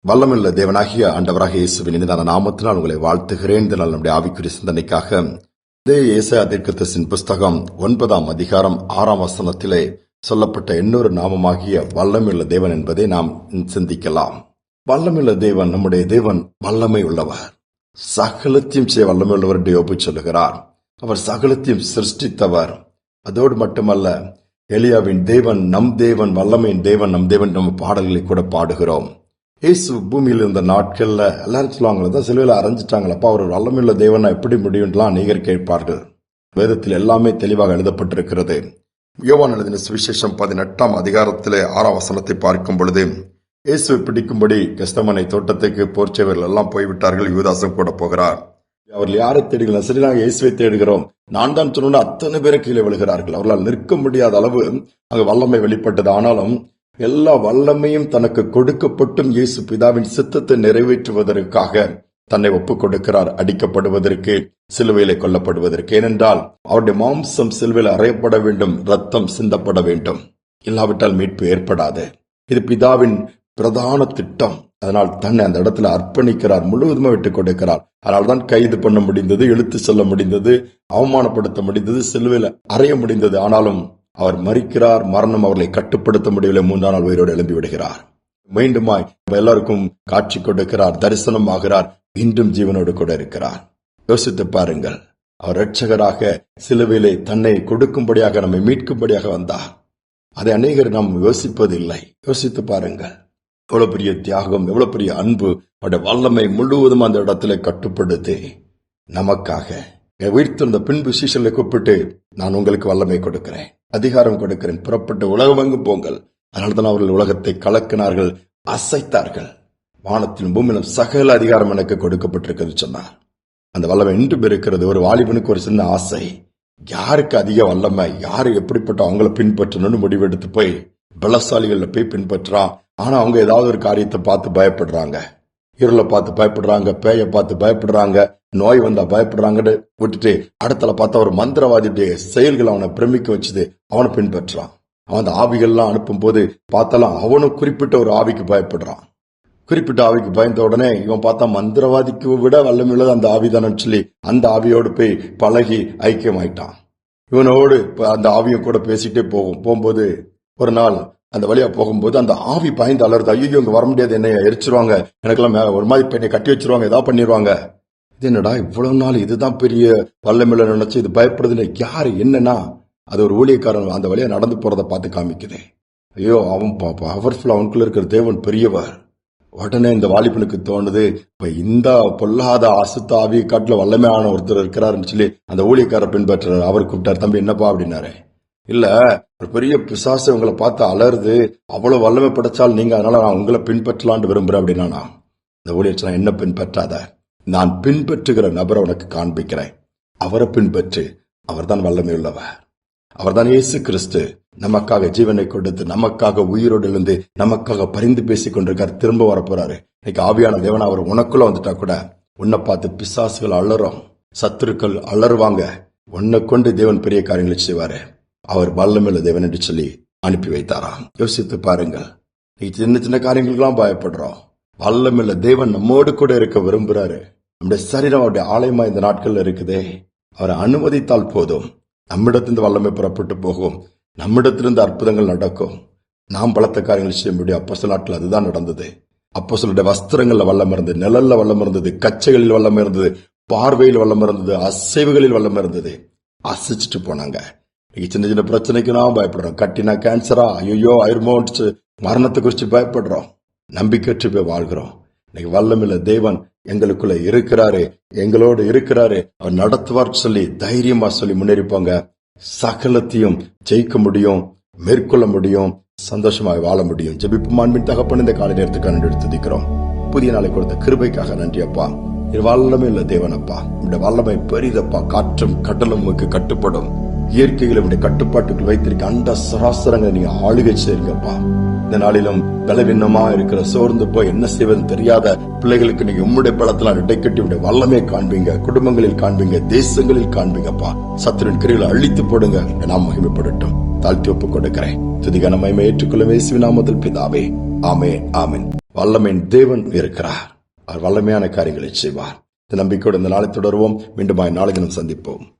வல்லமையுள்ள தேவனாகிய ஆண்டவராகிய இயேசுவின் இனிதான நாமத்தினால் உங்களை வாழ்த்துகிறேன். இதனால் நம்முடைய ஆவிக்குரிய சிந்தனைக்காக ஏசாயா தீர்க்கதரிசியின் புஸ்தகம் 9ஆம் அதிகாரம் 6ஆம் வசனத்திலே சொல்லப்பட்ட இன்னொரு நாமமாகிய வல்லமையுள்ள தேவன் என்பதை நாம் சிந்திக்கலாம். வல்லமையுள்ள தேவன், நம்முடைய தேவன் வல்லமை உள்ளவர், சகலத்தையும் செய்ய வல்லமை உள்ளவர் என்று யோபு சொல்லுகிறார். அவர் சகலத்தையும் சிருஷ்டித்தவர். அதோடு மட்டுமல்ல, எலியாவின் தேவன் நம் தேவன், வல்லமையின் தேவன் நம் தேவன் நம்ம பாடல்களை கூட பாடுகிறோம். இயேசு பூமியில் இருந்த நாட்கள்ல எல்லாரும் சொல்லுவாங்க, சிலுவையில அரைஞ்சிட்டாங்களப்பா, அவர் வல்லமையுள்ள தேவனா எப்படி முடியும்லாம் அநேகர் கேட்பார்கள். வேதத்தில் எல்லாமே தெளிவாக எழுதப்பட்டிருக்கிறது. யோவான் எழுதின சுவிசேஷம் 18ஆம் அதிகாரத்திலே 6ஆம் வசனத்தை பார்க்கும் பொழுது, இயேசுவை பிடிக்கும்படி கெத்செமனே தோட்டத்துக்கு போர்ச்சேவர்கள் எல்லாம் போய்விட்டார்கள், யூதாசும் கூட போகிறார். அவர்கள் யாரை தேடுகிறோம்? சரி, நாங்கள் இயேசுவை தேடுகிறோம். நான் தான் சொன்ன அத்தனை பேரை கீழே விழுகிறார்கள். அவர்களால் நிற்க முடியாத அளவு அங்கு வல்லமை வெளிப்பட்டது. ஆனாலும் எல்லா வல்லமையும் தனக்கு கொடுக்கப்பட்டும் இயேசு பிதாவின் சித்தத்தை நிறைவேற்றுவதற்காக தன்னை ஒப்புக் கொடுக்கிறார், அடிக்கப்படுவதற்கு, சிலுவையிலே கொல்லப்படுவதற்கு. ஏனென்றால் அவருடைய மாம்சம் சிலுவையில் அறையப்பட வேண்டும், ரத்தம் சிந்தப்பட வேண்டும், இல்லாவிட்டால் மீட்பு ஏற்படாது. இது பிதாவின் பிரதான திட்டம். அதனால் தன்னை அந்த இடத்துல அர்ப்பணிக்கிறார், முழுவதுமா விட்டுக் கொடுக்கிறார். அதனால்தான் கைது பண்ண முடிந்தது, இழுத்து செல்ல முடிந்தது, அவமானப்படுத்த முடிந்தது, சிலுவையில் அறைய முடிந்தது. ஆனாலும் அவர் மரிக்கிறார். மரணம் அவர்களை கட்டுப்படுத்த முடியவில்லை. 3ஆம் நாள் உயிரோடு எழும்பி விடுகிறார். மீண்டுமாய் எல்லாருக்கும் காட்சி கொடுக்கிறார், தரிசனம் ஆகிறார், இன்றும் ஜீவனோடு கூட இருக்கிறார். யோசித்து பாருங்கள், அவர் இரட்சகராக சிலுவையிலே தன்னை கொடுக்கும்படியாக, நம்மை மீட்கும்படியாக வந்தார். அதை அநேகர் நாம் யோசிப்பது இல்லை. யோசித்து பாருங்கள், எவ்வளவு பெரிய தியாகம், எவ்வளவு பெரிய அன்பு. அவருடைய வல்லமை முழுவதும் அந்த இடத்துல கட்டுப்படுத்தி நமக்காக உயிர்த்திருந்த பின்பு சீஷர்களை கூப்பிட்டு, நான் உங்களுக்கு வல்லமை கொடுக்கிறேன், அதிகாரம் கொடுக்கிறேன், புறப்பட்டு உலகமெங்கு போங்கள். அதனால்தான் அவர்கள் உலகத்தை கலக்கினார்கள், அசைத்தார்கள். வானத்திலும் பூமியிலும் சகல அதிகாரம் எனக்கு கொடுக்கப்பட்டிருக்கிறது சொன்னார். அந்த வல்லமை இன்றும் இருக்கிறது. ஒரு வாலிபனுக்கு ஒரு சின்ன ஆசை, யாருக்கு அதிக வல்லமை, யாரு எப்படிப்பட்ட அவங்கள பின்பற்றணும்னு முடிவெடுத்து போய் பலசாலிகளை போய் பின்பற்றான். ஆனா அவங்க ஏதாவது ஒரு காரியத்தை பார்த்து பயப்படுறாங்க, இருளை பார்த்து பயப்படுறாங்க, பேயை பார்த்து பயப்படுறாங்க, நோய் வந்தா பயப்படுறாங்கன்னு விட்டுட்டு அடுத்தல பார்த்தா ஒரு மந்திரவாதியுடைய செயல்கள் அவனை பிரமிக்க வச்சுது, அவனை பின்பற்றான். அவன் அந்த ஆவிகள்லாம் அனுப்பும் போது பார்த்தாலும் அவனும் குறிப்பிட்ட ஒரு ஆவிக்கு பயப்படுறான். குறிப்பிட்ட ஆவிக்கு பயந்த உடனே இவன் பார்த்தா மந்திரவாதிக்கு விட வல்லமையுள்ளது அந்த ஆவிதானு சொல்லி அந்த ஆவியோடு போய் பழகி ஐக்கியமாயிட்டான். இவனோடு அந்த ஆவியை கூட பேசிட்டே போகும்போது ஒரு நாள் அந்த வழியா போகும்போது அந்த ஆவி பயந்து அலறுது. ஐயோ, இங்க வர முடியாது, என்னை எரிச்சிருவாங்க, எனக்கெல்லாம் ஒரு மாதிரி என்னை கட்டி வச்சிருவாங்க, ஏதாவது பண்ணிடுவாங்க. இது என்னடா இவ்வளவு நாள் இதுதான் பெரிய வல்லமையில நினைச்சு இது பயப்படுதுன்னு யாரு என்னன்னா, அது ஒரு ஊழியக்காரன் அந்த வழியா நடந்து போறதை பார்த்து காமிக்குது. ஐயோ, அவன் பவர்ஃபுல், அவனுக்குள்ள இருக்கிற தேவன் பெரியவர். உடனே இந்த வாலிபனுக்கு தோணுது, இப்ப இந்த பொல்லாத அசுத்த ஆவியை காட்டுல வல்லமையான ஒருத்தர் இருக்கிறாருன்னு சொல்லி அந்த ஊழியக்காரர் பின்பற்றாரு. அவர் கூப்பிட்டார், தம்பி என்னப்பா அப்படின்னாரு. இல்ல, ஒரு பெரிய பிசாசு உங்களை பார்த்து அலருது, அவ்வளவு வல்லமை படைச்சால் நீங்க, அதனால நான் உங்களை பின்பற்றலான்னு விரும்புறேன் அப்படின்னா. இந்த ஊழியர் என்ன பின்பற்றாத, நான் பின்பற்றுகிற நபரை உனக்கு காண்பிக்கிறேன், அவரை பின்பற்று, அவர்தான் வல்லமை உள்ளவர், அவர்தான் இயேசு கிறிஸ்து. நமக்காக ஜீவனை கொடுத்து நமக்காக உயிரோடு எழுந்து நமக்காக பரிந்து பேசிக் கொண்டிருக்காரு. திரும்ப வரப்போறாரு. இன்னைக்கு ஆவியான தேவன் அவர் உனக்குள்ள வந்துட்டா கூட உன்னை பார்த்து பிசாசுகள் அலறும், சத்துருக்கள் அலறுவாங்க. உன்னை கொண்டு தேவன் பெரிய காரியங்களை செய்வாரு. அவர் வல்லமையுள்ள தேவன் என்று சொல்லி அனுப்பி வைத்தாராம். யோசித்து பாருங்கள், சின்ன சின்ன காரியங்களுக்கெல்லாம் பயப்படுறோம். வல்லமையுள்ள தேவன் நம்மோடு கூட இருக்க விரும்புறாரு. நம்முடைய சரீரம் அவருடைய ஆலயமா இந்த நாட்கள்ல இருக்குதே. அவரை அனுமதித்தால் போதும், நம்மிடத்திலிருந்து வல்லமை புறப்பட்டு போகும், நம்மிடத்திலிருந்து அற்புதங்கள் நடக்கும். நாம் பலத்த காரியங்கள் செய்ய முடியும். அப்போஸ்தலர் நாட்கள் அதுதான் நடந்தது. அப்போஸ்தலருடைய வஸ்திரங்கள்ல வல்லம் இருந்தது, நிழல்ல வல்லம் இருந்தது, கச்சைகளில் வல்லம் இருந்தது, பார்வையில் வல்லம் இருந்தது, அசைவுகளில் வல்லம் இருந்தது. அசைச்சிட்டு போனாங்க. சின்ன சின்ன பிரச்சனைக்கு நாம் பயப்படுறோம். கட்டினா கேன்சரா, ஐயோ ஆயிருமோன்னு மரணத்தை குறிச்சு பயப்படுறோம். நம்பிக்கையற்று போய் வாழ்கிறோம். இன்னைக்கு வல்லமையுள்ள தேவன் எங்களுக்குள்ள இருக்கிறாரு, எங்களோடு இருக்கிறாரு, அவர் நடத்துவார் சொல்லி தைரியமா சொல்லி முன்னேறிப்பாங்க. சகலத்தையும் ஜெயிக்க முடியும், மேற்கொள்ள முடியும், சந்தோஷமாக வாழ முடியும். ஜெபிப்பும் அன்பின் தகப்பன் இந்த காலை நேரத்துக்கு நன்றி எடுத்துக்கிறோம். புதிய நாளை கொடுத்த கிருபைக்காக நன்றி அப்பா. இது வல்லமையுள்ள தேவனப்பா, இந்த வல்லமை பெரிதப்பா. காற்றும் கடலும் உங்களுக்கு கட்டுப்படும். இயற்கைகளை கட்டுப்பாட்டுக்குள் வைத்திருக்க அண்ட சராசரங்களை நீங்க ஆளுகை செய்யுங்கப்பா. இந்த நாளிலும் பலவீனமா இருக்கிற, சோர்ந்து போய் என்ன செய்வதுன்னு தெரியாத பிள்ளைகளுக்கு நீங்க உம்முடைய பலத்தெல்லாம் இடைக்கட்டி உடைய வல்லமையை காண்பீங்க, குடும்பங்களில் காண்பீங்க, தேசங்களில் காண்பீங்கப்பா. சத்துருவின் கிரிகளை அழித்து போடுங்க. நாம் மகிமைப்படட்டும். தாழ்த்தி ஒப்புக் கொடுக்கிறேன். துதிகான மகிமை ஏற்றுக்கொள்ள இயேசுவின் நாமத்தில் பிதாவே, ஆமென், ஆமென். வல்லமையின் தேவன் இருக்கிறார். அவர் வல்லமையான காரியங்களை செய்வார். இந்த நம்பிக்கையோடு இந்த நாளை தொடருவோம். மீண்டும் நாளை தினம் சந்திப்போம்.